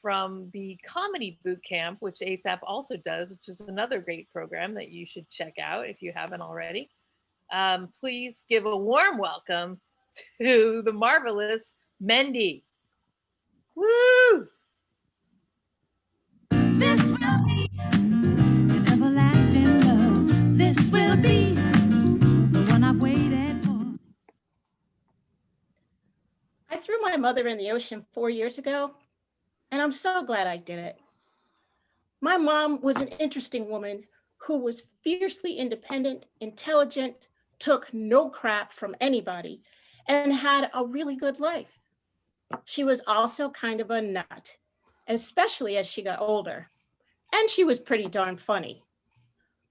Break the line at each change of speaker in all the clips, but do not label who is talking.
from the comedy boot camp, which ASAP also does, which is another great program that you should check out if you haven't already. Please give a warm welcome to the marvelous Mendy. Woo!
This will be an everlasting love. This will be the one I've waited for.
I threw my mother in the ocean 4 years ago, and I'm so glad I did it. My mom was an interesting woman who was fiercely independent, intelligent, took no crap from anybody, and had a really good life. She was also kind of a nut, especially as she got older, and she was pretty darn funny.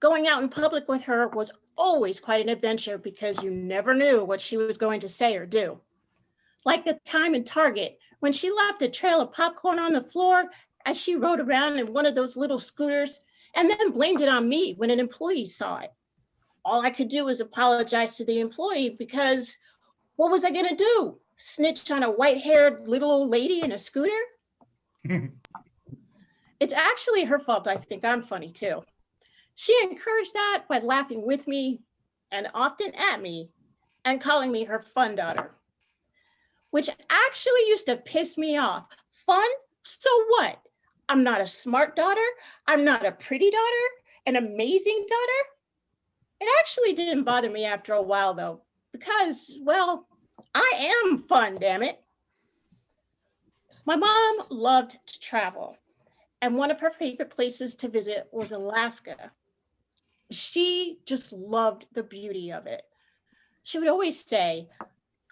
Going out in public with her was always quite an adventure because you never knew what she was going to say or do. Like the time in Target when she left a trail of popcorn on the floor as she rode around in one of those little scooters and then blamed it on me when an employee saw it. All I could do was apologize to the employee because what was I going to do? Snitch on a white-haired little old lady in a scooter? It's actually her fault. I think I'm funny too. She encouraged that by laughing with me and often at me and calling me her fun daughter, which actually used to piss me off. Fun? So what? I'm not a smart daughter. I'm not a pretty daughter, an amazing daughter. It actually didn't bother me after a while though, because, well, I am fun, damn it. My mom loved to travel, and one of her favorite places to visit was Alaska. She just loved the beauty of it. She would always say,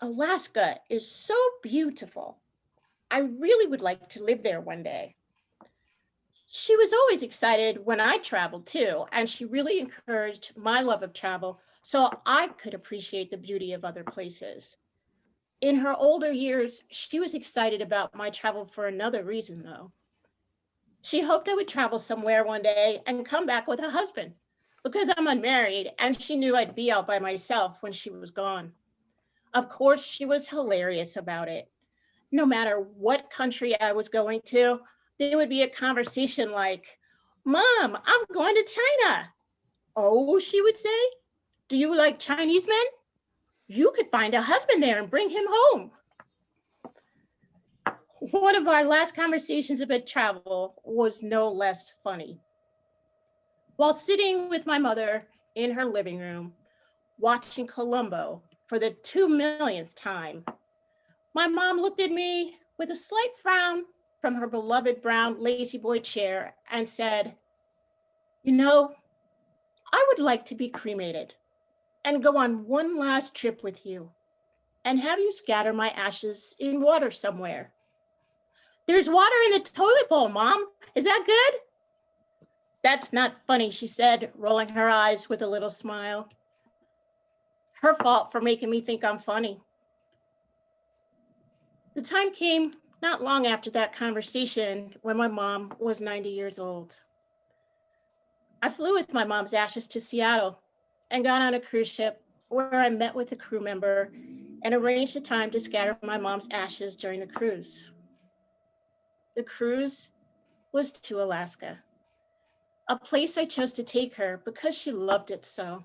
Alaska is so beautiful. I really would like to live there one day. She was always excited when I traveled too, and she really encouraged my love of travel so I could appreciate the beauty of other places. In her older years, she was excited about my travel for another reason though. She hoped I would travel somewhere one day and come back with a husband because I'm unmarried and she knew I'd be out by myself when she was gone. Of course, she was hilarious about it. No matter what country I was going to, there would be a conversation like, Mom, I'm going to China. Oh, she would say, do you like Chinese men? You could find a husband there and bring him home. One of our last conversations about travel was no less funny. While sitting with my mother in her living room, watching Columbo for the 2 millionth time, my mom looked at me with a slight frown from her beloved brown lazy boy chair and said, you know, I would like to be cremated and go on one last trip with you and have you scatter my ashes in water somewhere. There's water in the toilet bowl, Mom. Is that good? That's not funny, she said, rolling her eyes with a little smile. Her fault for making me think I'm funny. The time came not long after that conversation when my mom was 90 years old. I flew with my mom's ashes to Seattle and got on a cruise ship where I met with a crew member and arranged a time to scatter my mom's ashes during the cruise. The cruise was to Alaska, a place I chose to take her because she loved it so.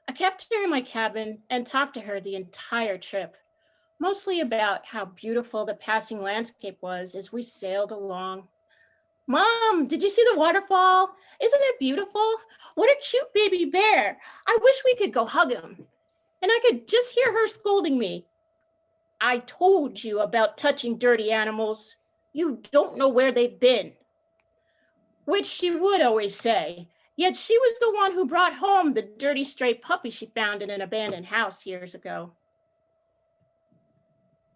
I kept her in my cabin and talked to her the entire trip, mostly about how beautiful the passing landscape was as we sailed along. Mom, did you see the waterfall? Isn't it beautiful? What a cute baby bear. I wish we could go hug him. And I could just hear her scolding me. I told you about touching dirty animals. You don't know where they've been. Which she would always say, yet she was the one who brought home the dirty stray puppy she found in an abandoned house years ago.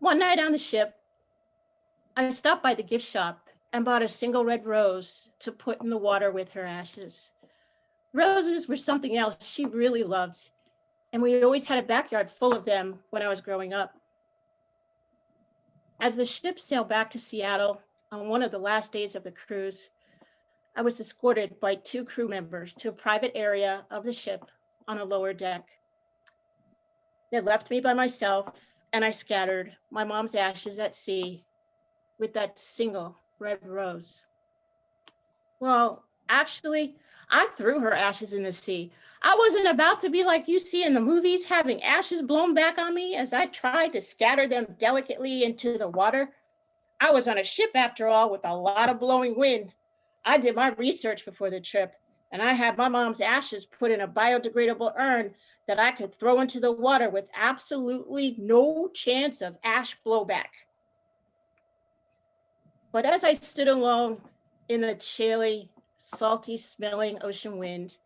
One night on the ship, I stopped by the gift shop and bought a single red rose to put in the water with her ashes. Roses were something else she really loved, and we always had a backyard full of them when I was growing up. As the ship sailed back to Seattle on one of the last days of the cruise, I was escorted by 2 crew members to a private area of the ship on a lower deck. They left me by myself, and I scattered my mom's ashes at sea with that single red rose. Well, actually, I threw her ashes in the sea. I wasn't about to be like you see in the movies, having ashes blown back on me as I tried to scatter them delicately into the water. I was on a ship after all with a lot of blowing wind. I did my research before the trip, and I had my mom's ashes put in a biodegradable urn that I could throw into the water with absolutely no chance of ash blowback. But as I stood alone in the chilly, salty smelling ocean wind,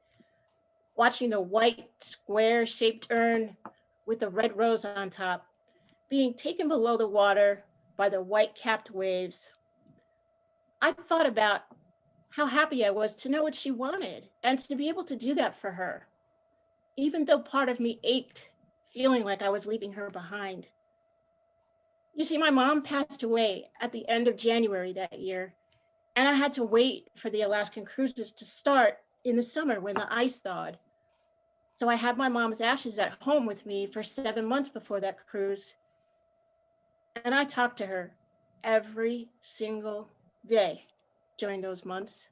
watching the white square shaped urn with the red rose on top being taken below the water by the white capped waves, I thought about how happy I was to know what she wanted and to be able to do that for her, even though part of me ached, feeling like I was leaving her behind. You see, my mom passed away at the end of January that year, and I had to wait for the Alaskan cruises to start in the summer when the ice thawed. So I had my mom's ashes at home with me for 7 months before that cruise, and I talked to her every single day during those months.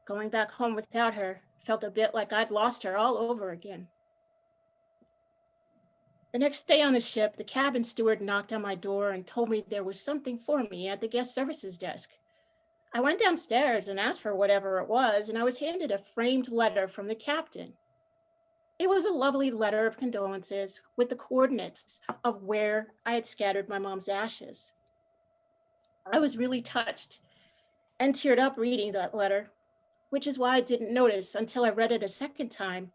Going back home without her felt a bit like I'd lost her all over again. The next day on the ship, the cabin steward knocked on my door and told me there was something for me at the guest services desk. I went downstairs and asked for whatever it was, and I was handed a framed letter from the captain. It was a lovely letter of condolences with the coordinates of where I had scattered my mom's ashes. I was really touched and teared up reading that letter, which is why I didn't notice until I read it a second time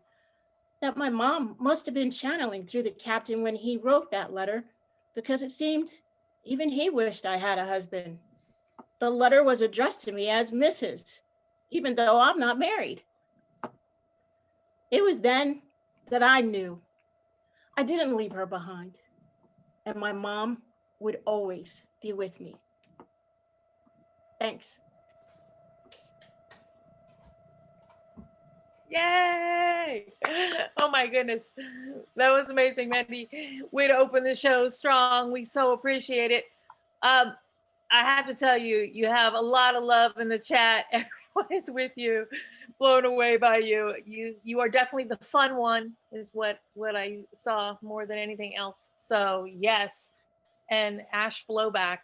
that my mom must have been channeling through the captain when he wrote that letter, because it seemed even he wished I had a husband. The letter was addressed to me as Mrs., even though I'm not married. It was then that I knew I didn't leave her behind, and my mom would always be with me. Thanks.
Yay! Oh my goodness. That was amazing, Mandy. Way to open the show strong. We so appreciate it. I have to tell you, you have a lot of love in the chat. Everyone is with you, blown away by you. You are definitely the fun one, is what I saw more than anything else. So yes. And ash blowback